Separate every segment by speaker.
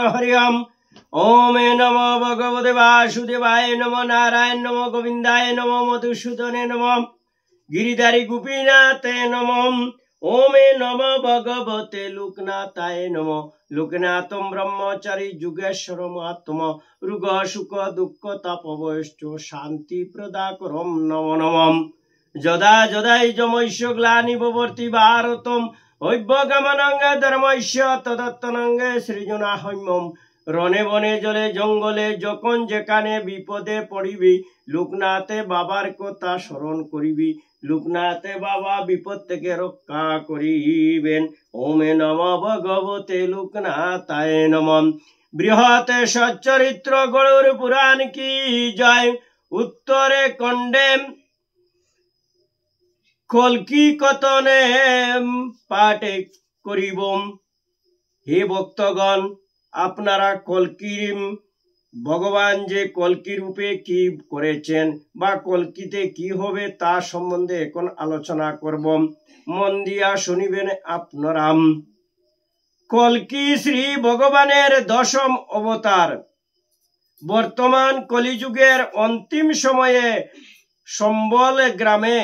Speaker 1: हरि ओम। ओम नमो भगवते वासुदेवाय नमो नारायण नमो गोविंदाय नमो मधुसूदने नमो गिरिधारी गोपीनाथे नमो। ओम नमो भगवते लोकनाथाय नमो लोकनाथम ब्रह्मचारी जुगेश्वर महात्म रुग सुख दुख तापवश्च शांति प्रदाकरम नमो नमः। যদা যদাই যমৈষ্য গ্লানি ববর্তি ভারতম হৈবগমনঙ্গ ধর্মৈষ্য তদত্তনঙ্গে সৃজনাহম্যম। রনে বনে জলে জঙ্গলে যখন যেখানে বিপদে পড়িবি লোকনাথে বাবার কথা স্মরণ করিবি, লোকনাথে বাবা বিপদ থেকে রক্ষা করিবেন। ওমে নমঃ ভগবতে লোকনাথায় নমঃ। বৃহৎ সচ্চরিত্র গরুর পুরাণ কি জয়। উত্তরে কণ্ডে কল্কি কতনে পাঠে করিব। হে ভক্তগণ, আপনারা কল্কির ভগবান যে কল্কি রূপে কি করেছেন বা কল্কিতে কি হবে তা সম্বন্ধে এখন আলোচনা করব, মন দিয়া শুনিবেন আপনারা। কল্কি শ্রী ভগবানের দশম অবতার। বর্তমান কলিযুগের অন্তিম সময়ে সম্বল গ্রামে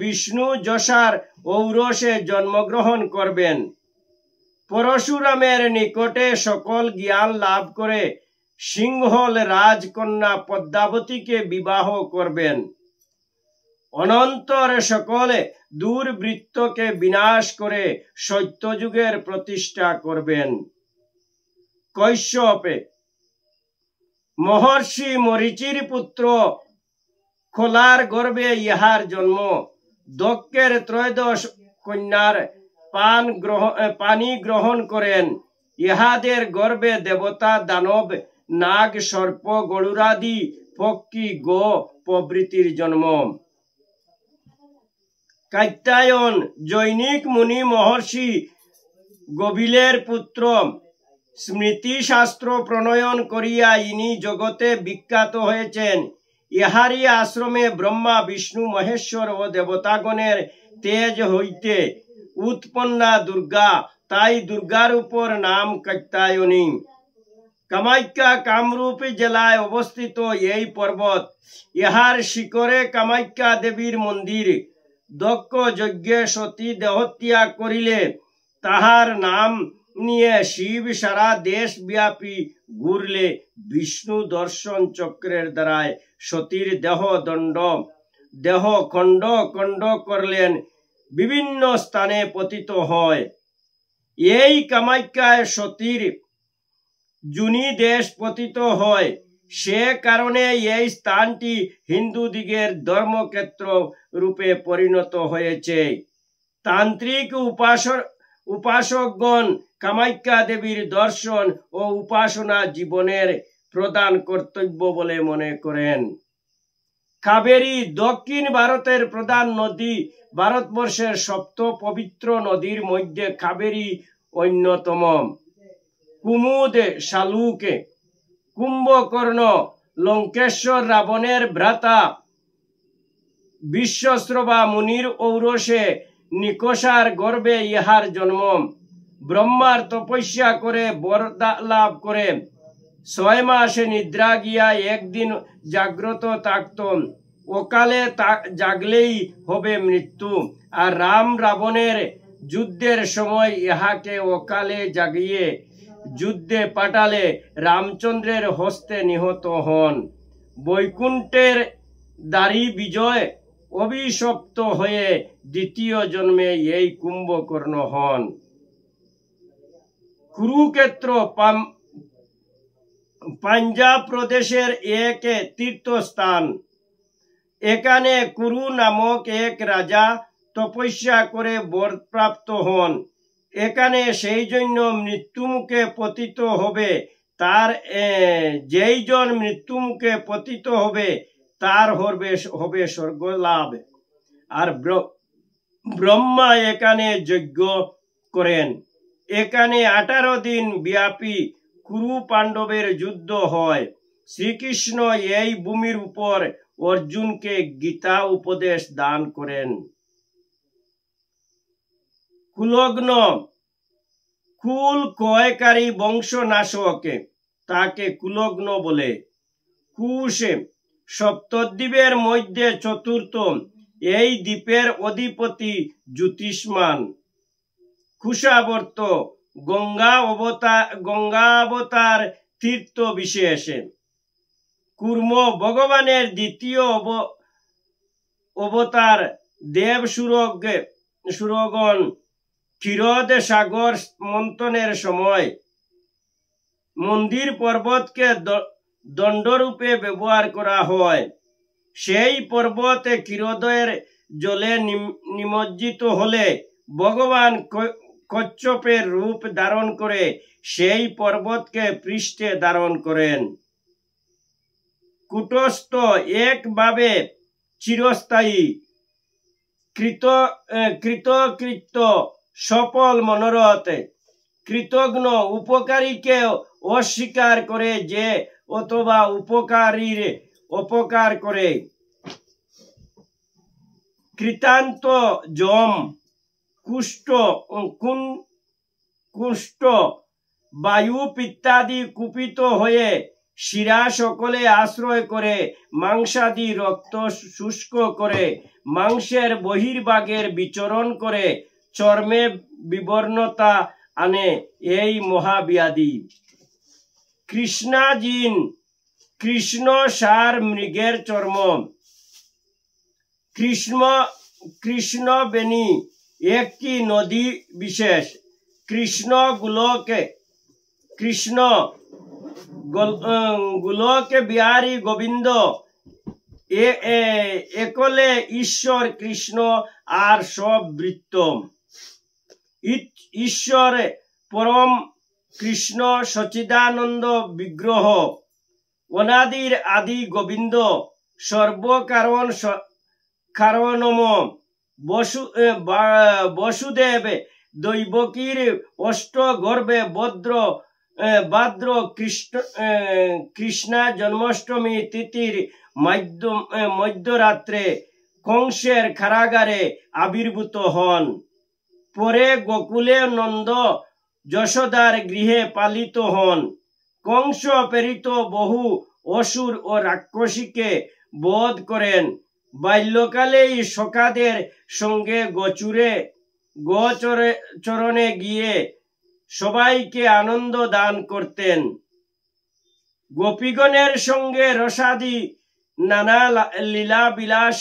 Speaker 1: বিষ্ণু যশার ঔরসে জন্মগ্রহণ করবেন। পরশুরামের নিকটে সকল জ্ঞান লাভ করে সিংহল রাজকন্যা পদ্মাবতীকে বিবাহ করবেন। অনন্তর সকলে দুর্বৃত্তকে বিনাশ করে সত্যযুগের প্রতিষ্ঠা করবেন। কৈশ্যপে মহর্ষি মরীচির পুত্র খোলার গর্ভে ইহার জন্ম। দক্ষের ত্রয়োদশ কন্যার পানি গ্রহণ করেন। ইহাদের গর্ভে দেবতা দানব নাগ সর্প গরুরাদি পক্ষী গো প্রভৃতির জন্ম। কাত্যায়ন জৈনিক মুনি মহর্ষি গবিলের পুত্র। স্মৃতিশাস্ত্র প্রণয়ন করিয়া ইনি জগতে বিখ্যাত হয়েছেন। ইহারি আশ্রমে ব্রহ্মা বিষ্ণু মহেশ্বর ও দেবতাগণের তেজ হইতে উৎপন্না দুর্গা, তাই দুর্গার উপর নাম কাত্যায়নী। কামাখ্যা কামরূপ জেলায় অবস্থিত এই পর্বত। ইহার শিখরে কামাখ্যা দেবীর মন্দির। দক্ষ যজ্ঞে সতী দেহত্যাগ করিলে তাহার নাম নিয়ে শিব সারা দেশ ব্যাপী ঘুরলে বিষ্ণু দর্শন চক্রের দ্বারায় সতীর দেহ খণ্ড খণ্ড করলেন, বিভিন্ন স্থানে পতিত হয়। এই কামাখ্যায় সতীর জুনি দেশ পতিত হয়। সে কারণে এই স্থানটি হিন্দুদিগের ধর্মক্ষেত্র রূপে পরিণত হয়েছে। তান্ত্রিক উপাসকগণ কামাখ্যা দেবীর দর্শন ও উপাসনা জীবনের প্রধান কর্তব্য বলে মনে করেন। কাবেরী দক্ষিণ ভারতের প্রধান নদী। ভারতবর্ষের সপ্ত পবিত্র নদীর মধ্যে কাবেরী অন্যতম। কুমুদ শালুকে কুম্ভকর্ণ লঙ্কেশ্বর রাবণের ভ্রাতা বিশ্বশ্রবা মুনির ঔরসে নিকষার গর্ভে ইহার জন্ম। ব্রহ্মার তপস্যা করে বর লাভ করে 6 মাসে নিদ্রা গিয়া একদিন জাগ্রত থাকত। অকালে জাগলেই হবে মৃত্যু। আর রাম রাবণের যুদ্ধের সময় ইহাকে অকালে জাগিয়ে যুদ্ধে পাঠালে রামচন্দ্রের হস্তে নিহত হন। বৈকুণ্ঠের দ্বারী বিজয় অভিশপ্ত হয়ে দ্বিতীয় জন্মে এই কুম্ভকর্ণ হন। কুরুক্ষেত্র পাঞ্জাব প্রদেশের এক তীর্থস্থান। এখানে কুরু নামক এক রাজা তপস্যা করে বর প্রাপ্ত হন। এখানে সেই জন্য মৃত্যুমুখে পতিত হবে যেই জন মৃত্যুমুখে পতিত হবে তার হবে স্বর্গ লাভ। আর ব্রহ্মা এখানে যজ্ঞ করেন। এখানে 18 দিন ব্যাপী কুরু পাণ্ডবের যুদ্ধ হয়। শ্রীকৃষ্ণ এই ভূমির উপর অর্জুনকে গীতা উপদেশ দান করেন। কুলগ্ন কুল ক্ষয়কারী বংশনাশক তাকে কুলগ্ন বলে। কুশ সপ্তদ্বীপের মধ্যে চতুর্থ, এই দ্বীপের অধিপতি জ্যোতিষ্মান। কুশাবর্ত গঙ্গাবতার তীর্থ বিশেষ। কুর্ম ভগবানের দ্বিতীয় অবতার। দেব সুরগণ ক্ষীরদ সাগর মন্থনের সময় মন্দির পর্বতকে দণ্ডরূপে ব্যবহার করা হয়। সেই পর্বতে ক্ষীরোদের জলে নিমজ্জিত হলে ভগবান কচ্ছপের রূপ ধারণ করে সেই পর্বতকে পৃষ্ঠে ধারণ করেন। কূটস্থ একভাবে চিরস্থায়ী, কৃতকৃত্য, সফল, মনোরথ, কৃতজ্ঞ, উপকারীকে অস্বীকার করে যে অথবা উপকারীর অপকার করে। কৃতান্ত, যম, কুষ্ঠ, বায়ু ইত্যাদি কুপিত হয়ে শিরা সকলে আশ্রয় করে মাংসাদি রক্ত শুষ্ক করে মাংসের বহির্ভাগের বিচরণ করে চর্মে বিবর্ণতা আনে এই মহাব্যাধি। কৃষ্ণাজিন, কৃষ্ণ সার মৃগের চর্ম। কৃষ্ণবেণী একটি নদী বিশেষ। কৃষ্ণ গোলকে বিহারী গোবিন্দ একলে ঈশ্বর কৃষ্ণ আর সব বৃত্ত। ঈশ্বর পরম কৃষ্ণ সচিদানন্দ বিগ্রহ। অনাদির আদি গোবিন্দ সর্বকারণম। বসুদেব দৈবকীর অষ্টগর্ভে ভাদ্র কৃষ্ণা জন্মাষ্টমী তিথির মধ্যরাত্রে কংসের কারাগারে আবির্ভূত হন। পরে গোকুলে নন্দ যশোদার গৃহে পালিত হন। কংস প্রেরিত বহু অসুর ও রাক্ষসীকে বধ করেন। বাল্যকালেই সখাদের সঙ্গে গোচরণে গিয়ে সবাইকে আনন্দ দান করতেন। গোপীগণের সঙ্গে রসাদি নানা লীলা বিলাস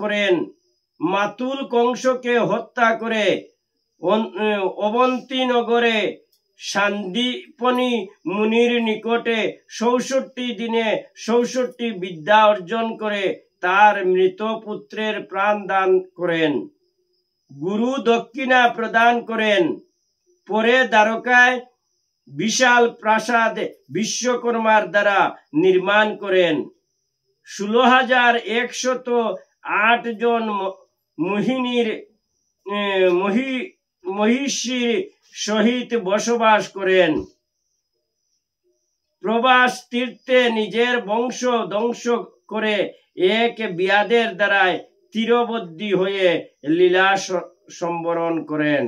Speaker 1: করেন। মাতুল কংসকে হত্যা করে অবন্তীনগরে সান্দীপনী মুনির নিকটে ৬৪ দিনে ৬৪ বিদ্যা অর্জন করে তার মৃত পুত্রের প্রাণ দান করেন। গুরু দক্ষিণা প্রদান করেন। পরে দ্বারকায় বিশাল প্রাসাদ বিশ্বকর্মার দ্বারা নির্মাণ করেন। ১৬,১০৮ জন মহিষীর সহিত বসবাস করেন। প্রবাস তীর্থে নিজের বংশ ধ্বংস করে এক ব্যাধের দ্বারায় তীরবদ্ধী হয়ে লীলা সম্বরণ করেন।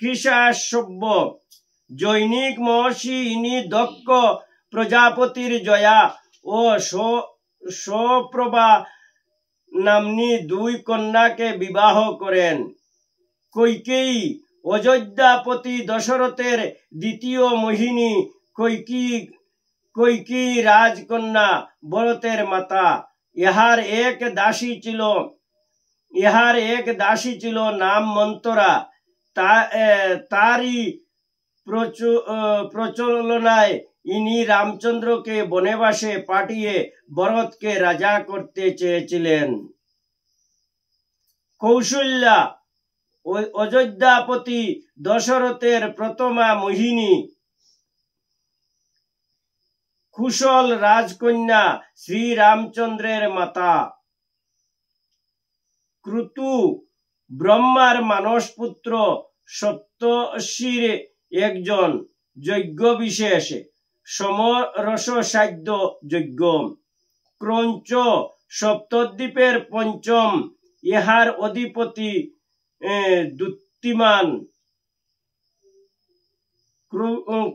Speaker 1: কৃশাসভ্য জৈনিক মহর্ষি ইনি দক্ষ প্রজাপতির জয়া ও সপ্রভা নাম্নী ২ কন্যাকে বিবাহ করেন। কৈকেয়ী অযোধ্যাপতি দশরথের দ্বিতীয় মোহিনী। কৈকেয়ী রাজকন্যা, ভরতের মাতা। ইহার এক দাসী ছিল নাম মন্থরা। তারই প্রচলনায় ইনি রামচন্দ্রকে বনবাসে পাঠিয়ে ভরতকে রাজা করতে চেয়েছিলেন। কৌশল্যা অযোধ্যাপতি দশরথের প্রথমা মোহিনী। কুশল রাজকন্যা, শ্রীরামচন্দ্রের মাতা। ক্রতু ব্রহ্মার মানসপুত্র, সপ্তর্ষির একজন, যজ্ঞ বিশেষ, সমরস সাধ্য যজ্ঞ। ক্রৌঞ্চ সপ্তদ্বীপের পঞ্চম, ইহার অধিপতি দ্যুতিমান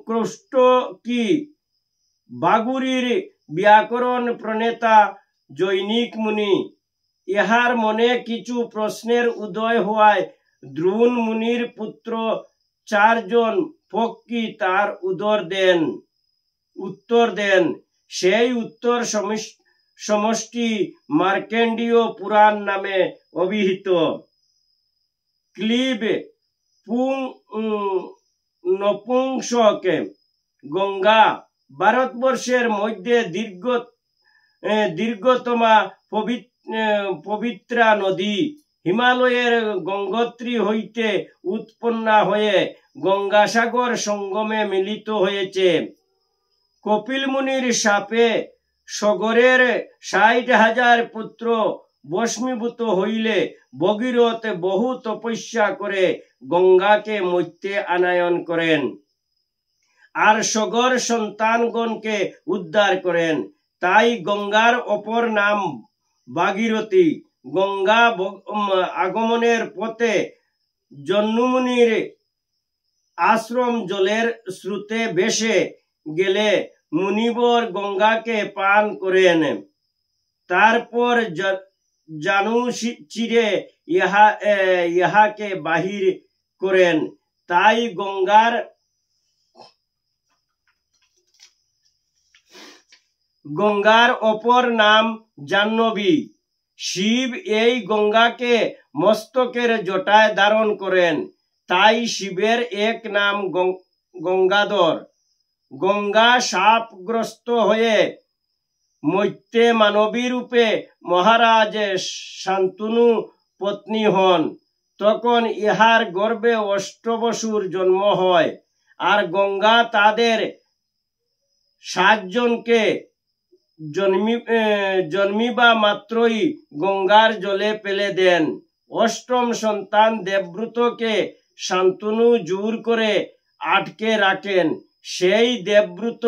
Speaker 1: ক্রষ্ট কি বাগুড়ির ব্যাকরণ প্রণেতা জৈনিক মুনি। ইহার মনে কিছু প্রশ্নের উদয় হওয়ায় দ্রোণ মুনির পুত্র 4 জন পক্ষী তার উত্তর দেন। সেই উত্তর সমষ্টি মার্কেন্ডীয় পুরাণ নামে অভিহিত। ক্লীব নপুংসক গঙ্গা ভারতবর্ষের মধ্যে দীর্ঘতমা পবিত্রা নদী। হিমালয়ের গঙ্গোত্রী হইতে উৎপন্ন হয়ে গঙ্গাসাগর সঙ্গমে মিলিত হয়েছে। কপিল মুনির শাপে সগরের 60,000 পুত্র ভস্মীভূত হইলে ভগীরথ বহু তপস্যা করে গঙ্গাকে মধ্যে আনয়ন করেন আর সগর সন্তানগণকে উদ্ধার করেন। তাই গঙ্গার অপর নাম ভাগীরথী। গঙ্গা আগমনের পথে জন্মুনির আশ্রম জলের স্রোতে ভেসে গেলে মুনিবর গঙ্গাকে পান করেন। তারপর জানু চিরে ইহাকে বাহির করেন। তাই গঙ্গার অপর নাম জাহ্নবী। শিব এই গঙ্গাকে মস্তকের জটায় ধারণ করেন। তাই শিবের এক নাম গঙ্গাধর। গঙ্গা শাপগ্রস্ত হয়ে মৈত্যে মানবী রূপে মহারাজ শান্তনু পত্নী হন। তখন ইহার গর্ভে অষ্টবসুর জন্ম হয় আর গঙ্গা তাদের 7 জনকে জন্মিবা মাত্রই গঙ্গার জলে ফেলে দেন। অষ্টম সন্তান দেবব্রতকে শান্তনু জোর করে আটকে রাখেন। সেই দেবব্রত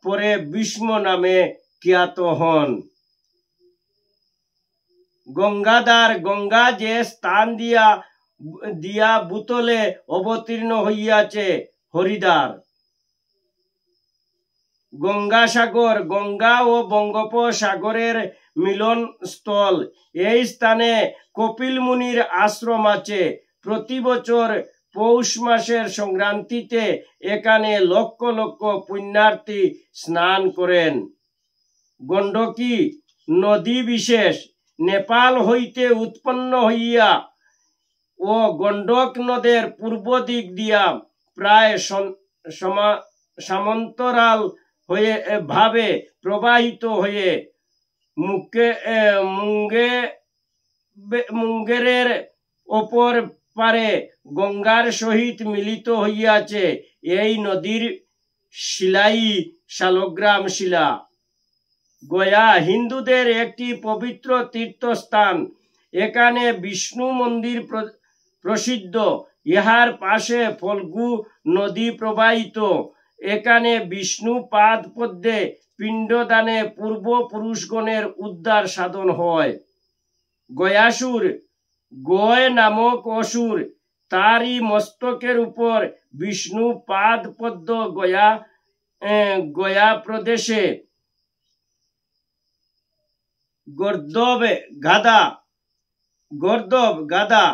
Speaker 1: পরে ভীষ্ম নামে খ্যাত হন। গঙ্গাধার গঙ্গা যে স্থান দিয়া ভূতলে অবতীর্ণ হইয়াছে হরিদ্বার। গঙ্গাসাগর গঙ্গা ও বঙ্গোপসাগরের মিলন স্থল। এই স্থানে কপিল মুনির আশ্রম আছে। প্রতি বছর পৌষ মাসের সংক্রান্তিতে এখানে লক্ষ লক্ষ পুণ্যার্থী স্নান করেন। গণ্ডকী নদী বিশেষ নেপাল হইতে উৎপন্ন হইয়া ও গণ্ডক নদের পূর্ব দিক দিয়া প্রায় সমান্তরাল হয়ে ভাবে প্রবাহিত হয়ে মুঙ্গেরের অপর পারে গঙ্গার সহিত মিলিত হইয়াছে। এই নদীর শিলাই শালগ্রাম শিলা। গয়া হিন্দুদের একটি পবিত্র তীর্থস্থান। এখানে বিষ্ণু মন্দির প্রসিদ্ধ। ইহার পাশে ফল্গু নদী প্রবাহিত। এখানে বিষ্ণু পাদ পদ্মে পিণ্ডদানে পূর্বপুরুষগণের উদ্ধার সাধন হয়। গয়াসুর গয় নামক অসুর, তারই মস্তকের উপর বিষ্ণু পাদ পদ্ম গয়া প্রদেশে গর্দব গাদা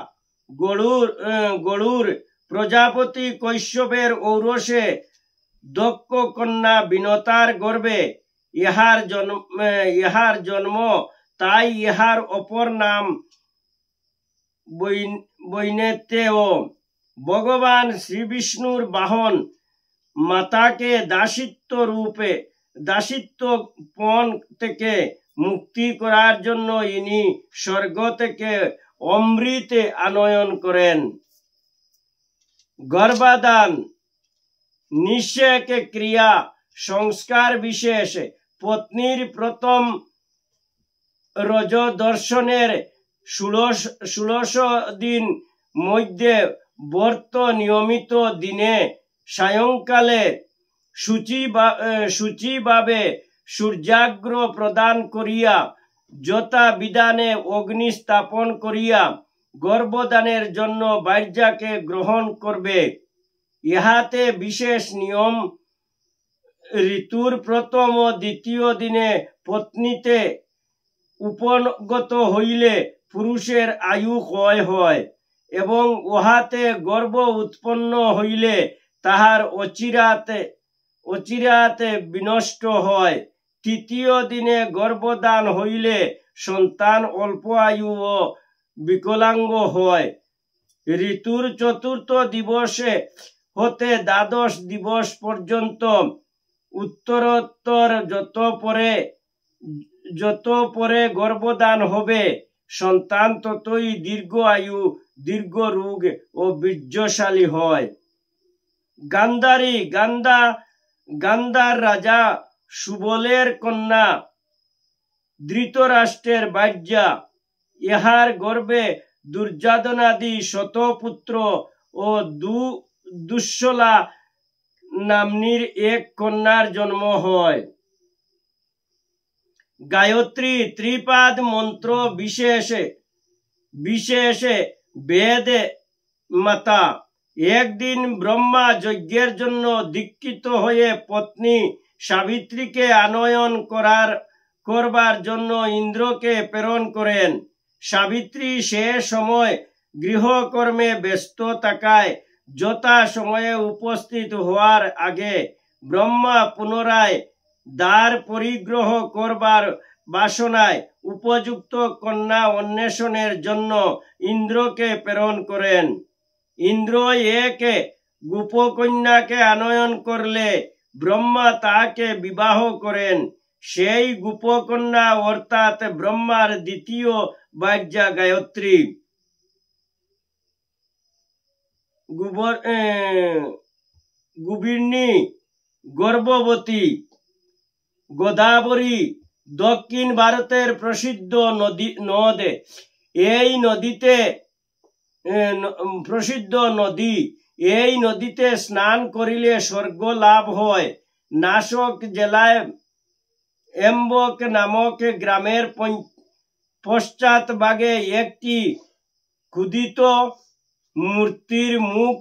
Speaker 1: গরুর প্রজাপতি কৈশ্যবের ঔরসে দক্ষ কন্যা বিনতার গর্ভে ইহার জন্ম। তাই ইহার অপর নাম বৈনেতেয়। ভগবান শ্রীবিষ্ণুর বাহন মাতাকে দাসিত্বপণ থেকে মুক্তি করার জন্য ইনি স্বর্গ থেকে অমৃত আনয়ন করেন। গর্ভাধান নিষেক ক্রিয়া সংস্কার বিশেষ। পত্নীর প্রথম রজ দর্শনের 16 দিন মধ্যে ব্রত নিয়মিত দিনে সায়ংকালে শুচিভাবে সূর্যাগ্র প্রদান করিয়া যথা বিধানে অগ্নি স্থাপন করিয়া গর্ভদানের জন্য বার্যাকে গ্রহণ করবে। ইহাতে বিশেষ নিয়ম, ঋতুর প্রথম ও দ্বিতীয় দিনে পত্নীতে উপগত হইলে পুরুষের আয়ু ক্ষয় হয় এবং উহাতে গর্ভ উৎপন্ন হইলে তাহার অচিরাতে বিনষ্ট হয়। তৃতীয় দিনে গর্ভদান হইলে সন্তান অল্প আয়ু ও বিকলাঙ্গ হয়। ঋতুর চতুর্থ দিবসে হতে দ্বাদশ দিবস পর্যন্ত উত্তরোত্তর যত পরে গর্ভদান হবে সন্তান ততই দীর্ঘ আয়ু, দীর্ঘ রোগ ও বীর্যশালী হয়। গান্ধারী, গান্ধার রাজা সুবলের কন্যা, ধৃতরাষ্ট্রের বার্যা। ইহার গর্ভে দুর্যোধনাদি শতপুত্র ও দুঃশলা নাম্নীর এক কন্যার জন্ম হয়। গায়ত্রী ত্রিপাদ মন্ত্র বিশেষে বেদে মাতা। একদিন ব্রহ্মা যজ্ঞের জন্য দীক্ষিত হয়ে পত্নী সাবিত্রীকে আনয়ন করবার জন্য ইন্দ্রকে প্রেরণ করেন। সাবিত্রী সে সময় গৃহকর্মে ব্যস্ত থাকায় যথা সময়ে উপস্থিত হওয়ার আগে ব্রহ্মা পুনরায় দ্বার পরিগ্রহ করবার বাসনায় উপযুক্ত কন্যা অন্বেষণের জন্য ইন্দ্রকে প্রেরণ করেন। ইন্দ্র একে গোপকন্যাকে আনয়ন করলে ব্রহ্মা তাকে বিবাহ করেন। সেই গোপকন্যা অর্থাৎ ব্রহ্মার দ্বিতীয় বার্যা গায়ত্রী। গুবির্ণী গর্ভবতী। গোদাবরী দক্ষিণ ভারতের প্রসিদ্ধ নদ। এই নদীতে স্নান করিলে স্বর্গ লাভ হয়। নাসক জেলায় এম্বক নামক গ্রামের পশ্চাৎ ভাগে একটি ক্ষুদিত মূর্তির মুখ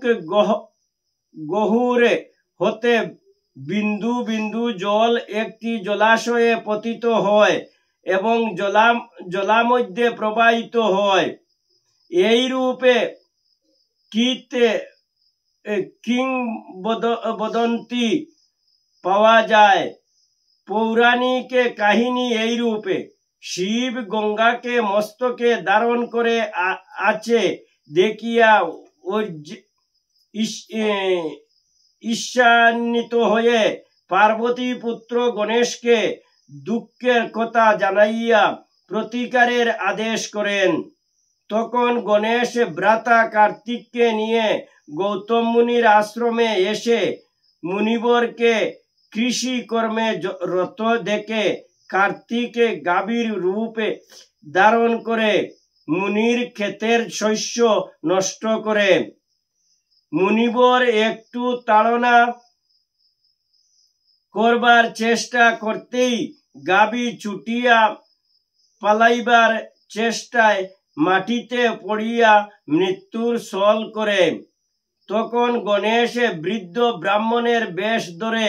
Speaker 1: গহ্বরে হতে বিন্দু বিন্দু জল একটি জলাশয়ে পতিত হয় এবং জলামধ্যে প্রবাহিত হয়। এই রূপে কিংবদন্তি পাওয়া যায়। পৌরাণিক কাহিনী এই রূপে। শিব গঙ্গাকে মস্তকে ধারণ করে আছে দেখিয়া ঈর্ষান্বিত হয়ে পার্বতী পুত্র গণেশকে দুঃখের কথা জানাইয়া প্রতিকারের আদেশ করেন। তখন গণেশ ভ্রাতা কার্তিককে নিয়ে গৌতম মুনির আশ্রমে এসে মুনিবরকে কৃষি কর্মে রত দেখে কার্তিকে গাভীর রূপে ধারণ করে মুনির ক্ষেতের শস্য নষ্ট করে। মুনিবর একটু তাড়না করবার চেষ্টা করতেই গাভী ছুটিয়া পালাইবার চেষ্টায় মাটিতে পড়িয়া মৃত্যুর ছল করে। তখন গণেশ বৃদ্ধ ব্রাহ্মণের বেশ ধরে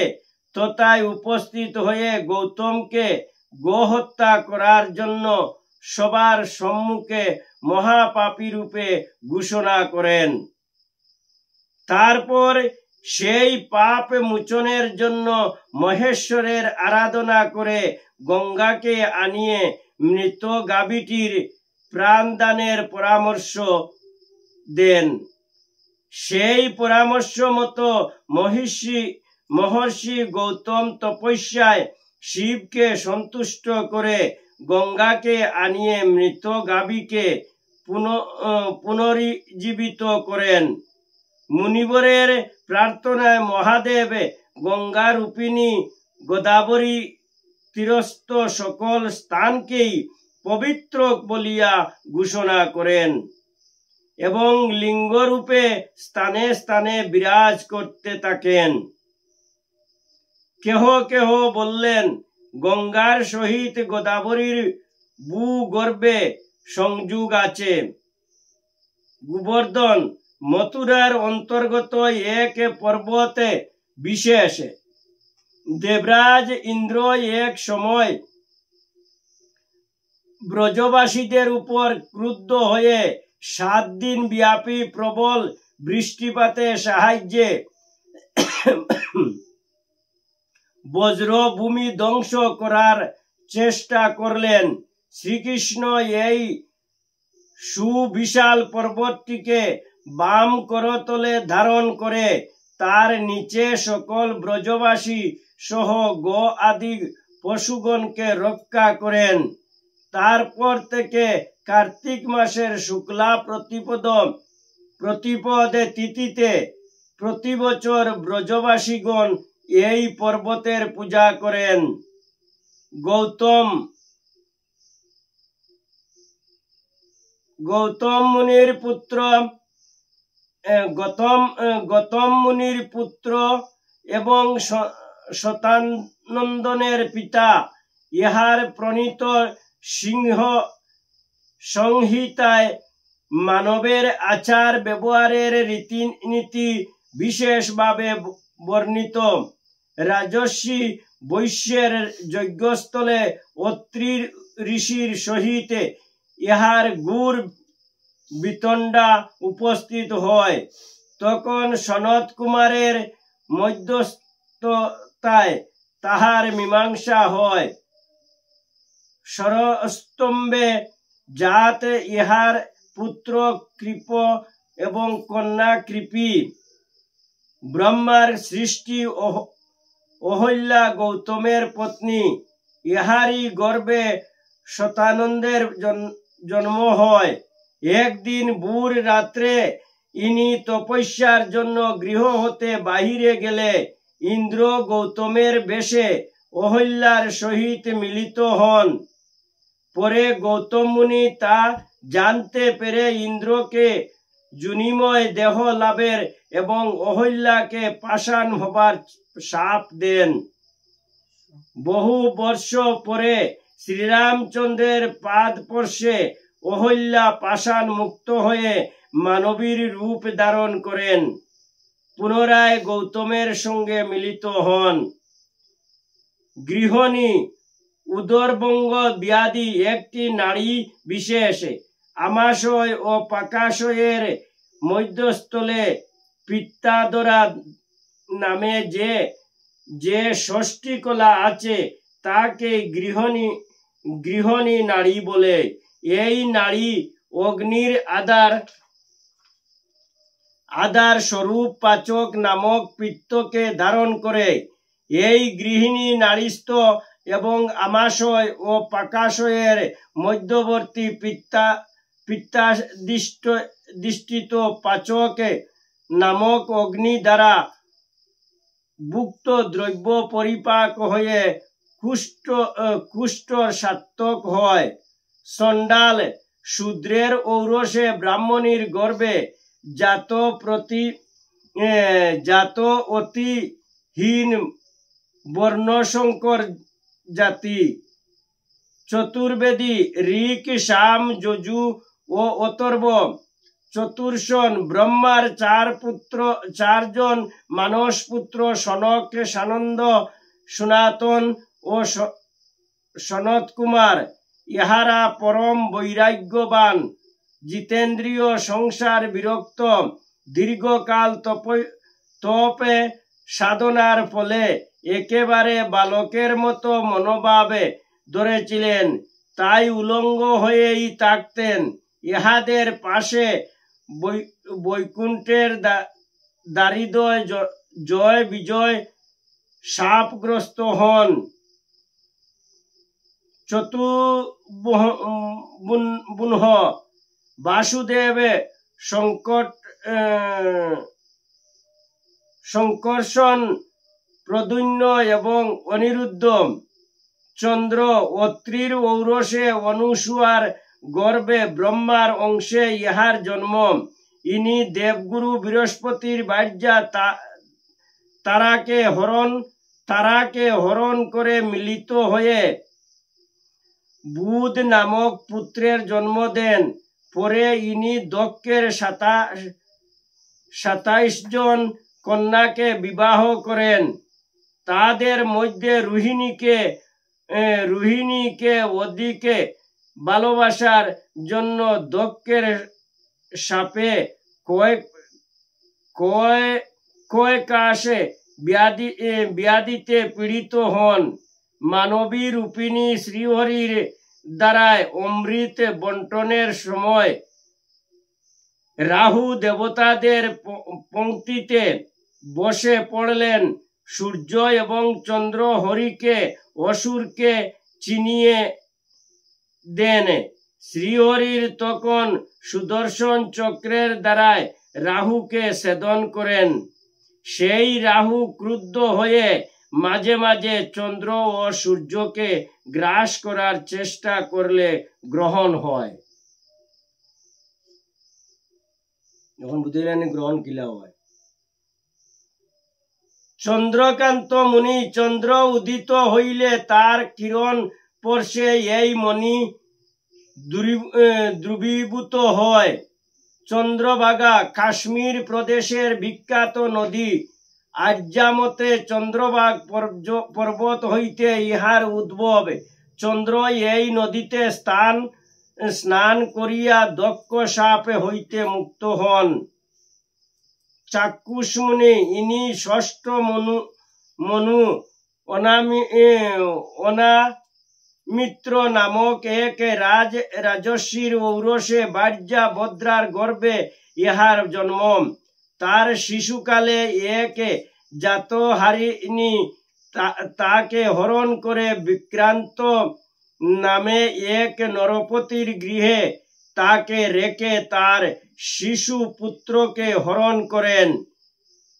Speaker 1: তথায় উপস্থিত হয়ে গৌতমকে গোহত্যা করার জন্য সবার সম্মুখে মহাপাপী রূপে ঘোষণা করেন। তারপর সেই পাপ মোচনের জন্য মহেশ্বরের আরাধনা করে গঙ্গাকে আনিয়ে মৃত গাভীটির প্রাণদানের পরামর্শ দেন। সেই পরামর্শ মতো মহর্ষি গৌতম তপস্যায় শিবকে সন্তুষ্ট করে গঙ্গাকে আনিয়ে মৃত গাভীকে পুনরুজ্জীবিত করেন। মুনিবরের প্রার্থনায় মহাদেব গঙ্গারূপিণী গোদাবরী তীরস্থ সকল স্থানকেই পবিত্র বলিয়া ঘোষণা করেন এবং লিঙ্গরূপে স্থানে স্থানে বিরাজ করতে থাকেন। কেহ কেহ বললেন গঙ্গার সহিত গোদাবরীর ভূগর্ভে সংযোগ আছে। গোবর্ধন মথুরার অন্তর্গত এক পর্বতে বিশেষ। দেবরাজ ইন্দ্র এক সময় ব্রজবাসীদের উপর ক্রুদ্ধ হয়ে 7 দিন ব্যাপী প্রবল বৃষ্টিপাতে সাহায্যে বজ্রভূমি ধ্বংস করার চেষ্টা করলেন। শ্রীকৃষ্ণ এই সুবিশাল পর্বতটিকে বাম করতলে ধারণ করে তার নিচে সকল ব্রজবাসী সহ গো আদি পশুগণকে রক্ষা করেন। তারপর থেকে কার্তিক মাসের শুক্লা প্রতিপদে তিথিতে প্রতি বছর ব্রজবাসীগণ এই পর্বতের পূজা করেন। গৌতম মুনির পুত্র এবং শতানন্দনের পিতা ইহার প্রণীত সিংহ সংহিতায় মানবের আচার ব্যবহারের রীতিনীতি বিশেষভাবে বর্ণিত। রাজর্ষি বৈশ্যের যজ্ঞস্থলে অত্রি ঋষির সহিত ইহার গুড় বিতণ্ডা উপস্থিত হয়। তখন সনত কুমারের মধ্যস্থতায় তাহার মীমাংসা হয়। সরস্তম্ভে জাত ইহার পুত্র কৃপ এবং কন্যা কৃপি। ব্রহ্মার সৃষ্টি অহল্যা গৌতমের পত্নী। ইহারই গর্ভে শতানন্দের জন্ম হয়। একদিন ভোর রাত্রে ইনি তপস্যার জন্য গৃহ হতে বাহিরে গেলে ইন্দ্র গৌতমের বেশে অহল্যার সহিত মিলিত হন। পরে গৌতম মুনি তা জানতে পেরে ইন্দ্রকে যোনিময় দেহ লাভের এবং অহল্যাকে পাষাণ হবার শাপ দেন। বহু বর্ষ পরে শ্রীরামচন্দ্রের পাদস্পর্শে অহল্যা পাষাণ মুক্ত হয়ে মানবীর রূপ ধারণ করেন। পুনরায় গৌতমের সঙ্গে মিলিত হন। গৃহিণী উদরভঙ্গ ব্যাধি একটি নারী বিশেষ। আমাশয় ও পাকাশয়ের মধ্যস্থলে পিত্তাদরা নামে যে ষষ্ঠী কলা আছে তাকে গৃহিণী নারী বলে। এই নারী অগ্নির আধার স্বরূপ পাচক নামক পিত্তকে ধারণ করে। এই গৃহিণী নারীস্থ এবং আমাশয় ও পাকাশয়ের মধ্যবর্তী পিত্তাধিষ্ঠিত পাচক নামক অগ্নি দ্বারা ভুক্ত দ্রব্য পরিপাক হয়ে কুষ্ঠর সাত্তক হয়। চণ্ডাল শূদ্রের ঔরসে ব্রাহ্মণীর গর্ভে জাত অতিহীন বর্ণশঙ্কর জাতি। চতুর্বেদী ঋক সাম যজু ও অথর্ব চতুর্ষণ ব্রহ্মার 4 জন মানস পুত্র সনক, সানন্দ, সনাতন ও সনত কুমার। ইহারা পরম বৈরাগ্যবান, জিতেন্দ্রিয়, সংসার বিরক্ত, দীর্ঘকাল তপে সাধনার ফলে একেবারে বালকের মতো মনোভাবে ধরেছিলেন, তাই উলঙ্গ হয়েই থাকতেন। ইহাদের পাশে বৈকুণ্ঠের দারিদ্র্য জয় বিজয় শাপগ্রস্ত হন। চতুর্বুনহ বাসুদেব, সংকর্ষণ, প্রদ্যুম্ন এবং অনিরুদ্ধ। চন্দ্র অত্রির ঔরসে অনুসূয়ার গর্ভে ব্রহ্মার অংশে ইহার জন্ম। ইনি দেবগুরু বৃহস্পতির ভার্যা তারাকে হরণ করে মিলিত হয়ে বুধ নামক পুত্রের জন্ম দেন। পরে ইনি দক্ষের 27 জন কন্যাকে বিবাহ করেন। তাদের মধ্যে রোহিণীকে অধিকে ভালোবাসার জন্য দক্ষের শাপে কয়েকাশে ব্যাধিতে পীড়িত হন। মানবী রূপিণী শ্রীহরির দ্বারায় অমৃত বন্টনের সময় রাহু দেবতাদের পঙ্ক্তিতে বসে পড়লেন। সূর্য এবং চন্দ্র হরিকে অসুরকে চিনিয়ে দেন। শ্রীহরির তখন সুদর্শন চক্রের দ্বারায় রাহুকে ছেদন করেন। সেই রাহু ক্রুদ্ধ হয়ে মাঝে মাঝে চন্দ্র ও সূর্যকে গ্রাস করার চেষ্টা করলে গ্রহণ হয়। যখন বুঝলেন গ্রহণ কিলা হয়। চন্দ্রকান্ত মুনি চন্দ্র উদিত হইলে তার কিরণ স্পর্শে এই মণি দ্রবীভূত হয়। চন্দ্রভাগা কাশ্মীর প্রদেশের বিখ্যাত নদী। আর্যামতে চন্দ্রভাগ পর্বত হইতে ইহার উদ্ভব। চন্দ্র এই নদীতে স্নান করিয়া দক্ষ সাপ হইতে মুক্ত হন। চাক্ষুষ মুনি ইনি ষষ্ঠ মনু অনামিত্র নামক এক রাজর্ষির ঔরসে বার্যা ভদ্রার গর্ভে ইহার জন্ম। তার শিশুকালে এক জাতহারিণী তাকে হরণ করে বিক্রান্ত নামে এক নরপতির গৃহে তাকে রেখে তার শিশু পুত্রকে হরণ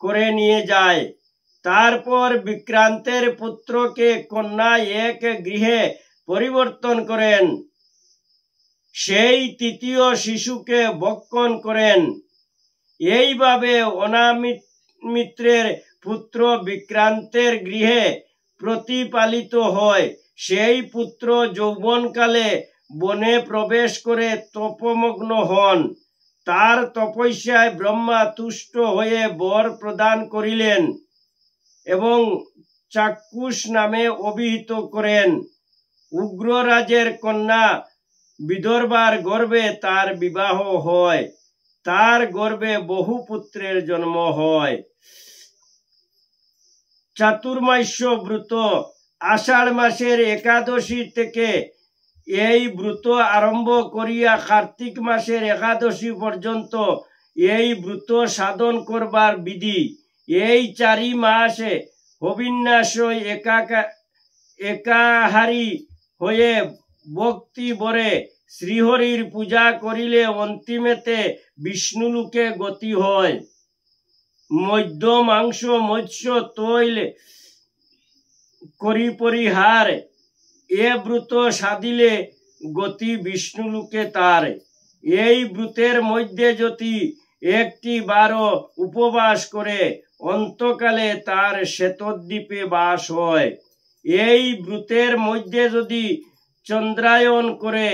Speaker 1: করে নিয়ে যায়। তারপর বিক্রান্তের পুত্রকে কন্যা এক গৃহে পরিবর্তন করেন। সেই তৃতীয় শিশুকে ভক্ষণ করেন। এইভাবে অনামিত্রের পুত্র বিক্রান্তের গৃহে প্রতিপালিত হয়। সেই পুত্র যৌবনকালে বনে প্রবেশ করে তপমগ্ন হন। তার তপস্যায় ব্রহ্মা তুষ্ট হয়ে বর প্রদান করিলেন এবং চাক্ষুষ নামে অভিহিত করেন। উগ্ররাজের কন্যা বিদর্ভার গর্ভে তার বিবাহ হয়। তার গর্ভে বহু পুত্রের জন্ম হয়। চাতুর্মাস্য ব্রত আষাঢ় মাসের একাদশী থেকে এই ব্রত আরম্ভ করিয়া কার্তিক মাসের একাদশী পর্যন্ত এই ব্রত সাধন করবার বিধি। এই 4 মাসে হবিন্যাস একাহারী হয়ে ভক্তি ভরে শ্রীহরির পূজা করিলে অন্তিমেতে বিষ্ণুলোকে গতি হয়। মধ্য মাংস মৎস্য তৈল করি পরিহার এ ব্রত সাধিলে গতি বিষ্ণুলোকে তার। এই ব্রতের মধ্যে যদি 1টি বার উপবাস করে অন্তকালে তার শ্বেতদ্বীপে বাস হয়। এই ব্রতের মধ্যে যদি চন্দ্রায়ন করে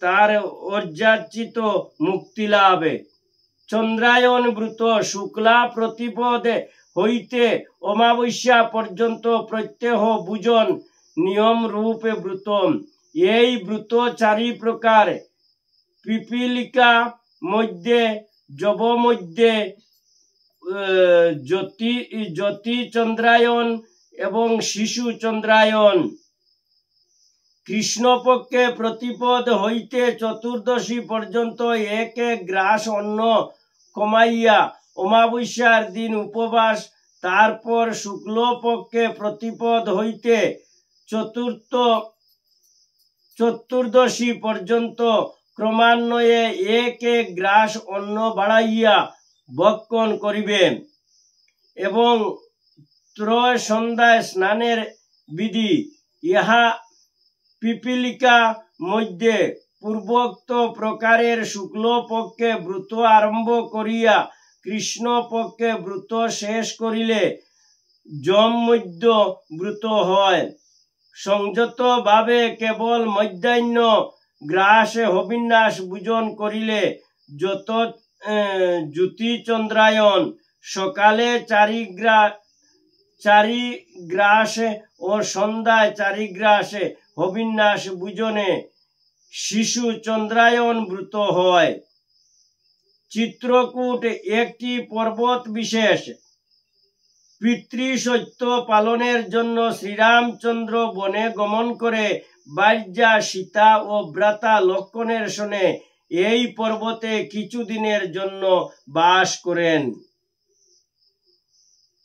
Speaker 1: তার অর্জার্জিত মুক্তি লাভ। চন্দ্রায়ন ব্রত শুক্লা প্রতিপদ হইতে অমাবস্যা পর্যন্ত প্রত্যহ ভোজন নিয়ম রূপে ব্রত। এই ব্রত 4 প্রকার। পিপীলিকা মধ্যে, যব মধ্যে, জ্যোতি চন্দ্রায়ন এবং শিশু চন্দ্রায়ন। কৃষ্ণপক্ষে প্রতিপদ হইতে চতুর্দশী পর্যন্ত এক গ্রাস অন্ন কমাইয়া অমাবস্যার দিন উপবাস। তারপর শুক্লপক্ষে প্রতিপদ হইতে চতুর্দশী পর্যন্ত ক্রমান্বয়ে এক গ্রাস অন্ন বাড়াইয়া ভক্ষণ করিবেন এবং ত্রয় সন্ধ্যায় স্নানের বিধি। ইহা পিপীলিকা মধ্যে পূর্বোক্ত প্রকারের শুক্লপক্ষে ব্রত আরম্ভ করিয়া কৃষ্ণপক্ষে ব্রত শেষ করিলে যম মধ্য ব্রত হয়। সংযত ভাবে কেবল মধ্যাহ্ন গ্রাসে হবিন্যাস ভোজন করিলে যত জ্যোতি চন্দ্রায়ন সকালে চারিগ্রাসে ও সন্ধ্যায় চারিগ্রাসে হবিন্যাস ভোজনে শিশু চন্দ্রায়ন ব্রত হয়। চিত্রকূট একটি পর্বত বিশেষ। পিতৃসত্য পালনের জন্য শ্রীরামচন্দ্র বনে গমন করে বার্যা সীতা ও ভ্রাতা লক্ষণের সনে এই পর্বতে কিছুদিনের জন্য বাস করেন।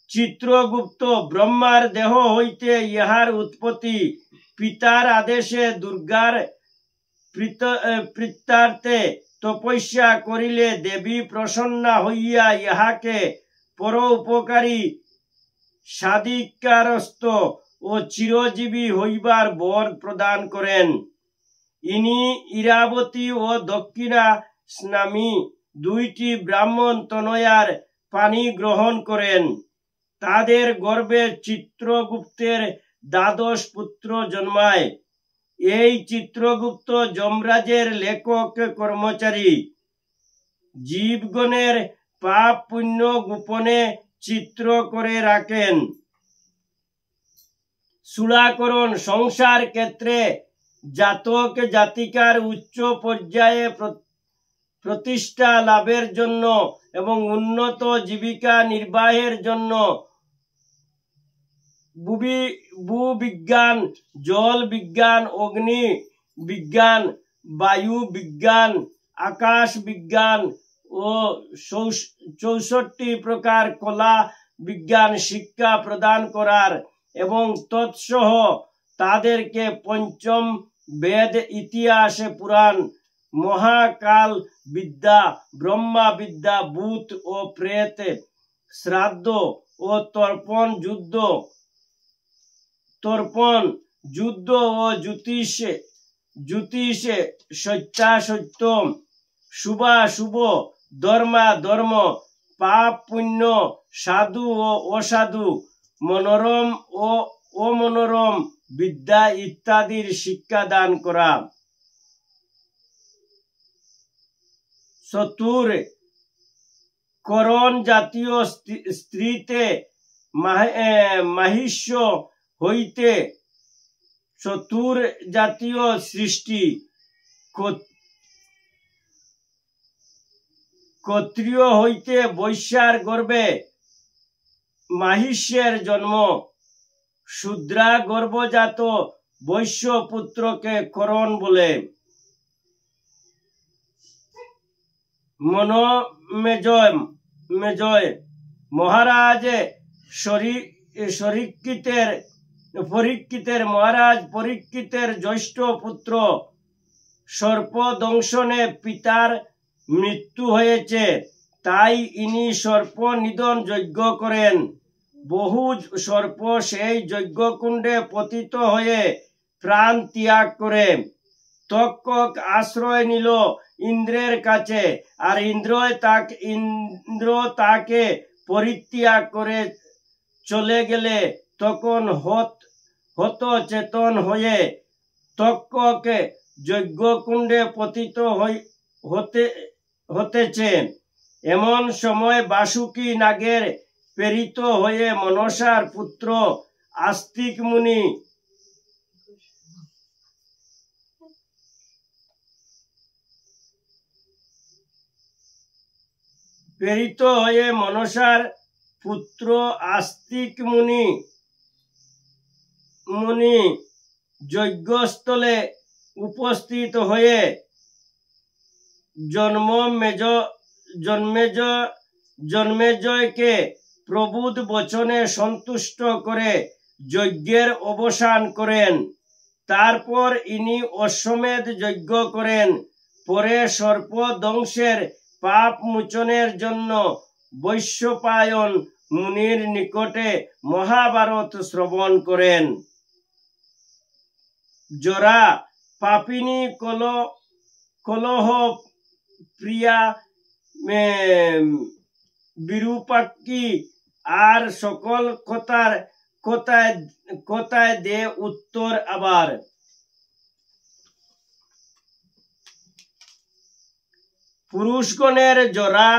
Speaker 1: চিত্রগুপ্ত ব্রহ্মার দেহ হইতে ইহার উৎপত্তি। পিতার আদেশে দুর্গার প্রীত্যার্থে তপস্যা করিলে দেবী প্রসন্না হইয়া ইহাকে পরোপকারী সাধিকারস্থ ও চিরজীবী হইবার বর প্রদান করেন। ইনি ইরাবতী ও দক্ষিণা স্নামী দুইটি ব্রাহ্মণ তনয়ার পানি গ্রহণ করেন। তাদের গর্ভে চিত্রগুপ্তের 12 পুত্র জন্মায়। এই চিত্রগুপ্ত যমরাজের লেখক কর্মচারী। জীবগণের পাপ পুণ্য গোপনে চিত্র করে রাখেন। সুরাকরণ সংসার ক্ষেত্রে জাতক জাতিকার উচ্চ পর্যায়ে প্রতিষ্ঠা লাভের জন্য এবং উন্নত জীবিকা নির্বাহের জন্য ভূবিজ্ঞান, জল বিজ্ঞান, অগ্নি বিজ্ঞান, বায়ু বিজ্ঞান, আকাশ বিজ্ঞান ও 64 প্রকার কলা বিজ্ঞান শিক্ষা প্রদান করার এবং তৎসহ তাদেরকে পঞ্চম বেদ, ইতিহাস, পুরাণ, মহাকাল বিদ্যা, ব্রহ্মা বিদ্যা, ভূত ও প্রেত, শ্রাদ্ধ ও তর্পণ যুদ্ধ ও জ্যোতিষে সত্যাসত্য, শুভাশুভ, ধর্মাধর্ম, পাপ পুণ্য, সাধু ও অসাধু, মনোরম ও অমনোরম বিদ্যা ইত্যাদির শিক্ষা দান করা। চতুর করণ জাতীয় স্ত্রীতে মাহিষ্য হইতে চতুর জাতীয় সৃষ্টি। ক্ষত্রিয় হইতে বৈশ্যার গর্ভে মাহিষ্যের জন্ম। শূদ্রা গর্ভজাত বৈশ্য পুত্রকে করণ বলে। মনোমেজয় মহারাজ পরীক্ষিতের জ্যেষ্ঠ পুত্র। সর্পদংশনে পিতার মৃত্যু হয়েছে, তাই ইনি সর্প নিধন যজ্ঞ করেন। বহু সর্প সেই যজ্ঞকুণ্ডে পতিত হয়ে প্রাণ ত্যাগ করে। তক্ষক আশ্রয় নিল ইন্দ্রের কাছে, আর ইন্দ্র তাকে পরিত্যাগ করে চলে গেলে তখন হত চেতন হয়ে তক্ষক যজ্ঞকুণ্ডে পতিত হতেছে। এমন সময় বাসুকী নাগের প্রেরিত হয়ে মনসার পুত্র আস্তিক মুনি যজ্ঞস্থলে উপস্থিত হয়ে জন্মেজয়কে প্রবুদ্ধ বচনে সন্তুষ্ট করে যজ্ঞের অবসান করেন। তারপর ইনি অশ্বমেধ যজ্ঞ করেন। পরে সর্পদংশের পাপ মোচনের জন্য বৈশম্পায়ন মুনির নিকটে মহাভারত শ্রবণ করেন। জরা পাপিনী কলহ প্রিয়া বিরূপাক্ষী আর সকল কথায় দে উত্তর। আবার পুরুষগণের জরা,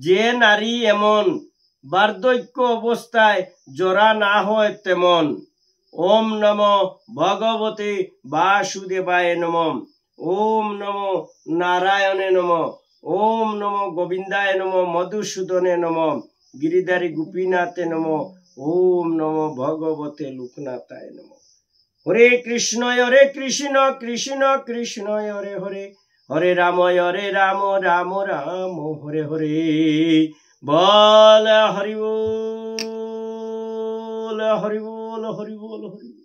Speaker 1: যে নারী এমন বার্ধক্য অবস্থায় জরা না হয় তেমন। ওম নমো ভগবতে বাসুদেবায় নমঃ। ওম নমো নারায়ণে নমঃ। ওম নমো গোবিন্দায় নমঃ। মধুসূদনে নমঃ। গিরিধারী গোপীনাথে নমঃ। ওম নমো ভগবতে লোকনাথায় নমঃ। হরে কৃষ্ণ কৃষ্ণ কৃষ্ণ হরে হরে, হরে রাম রাম রাম হরে হরে। বল হরি বল হরি বল হরি বল হরি বল।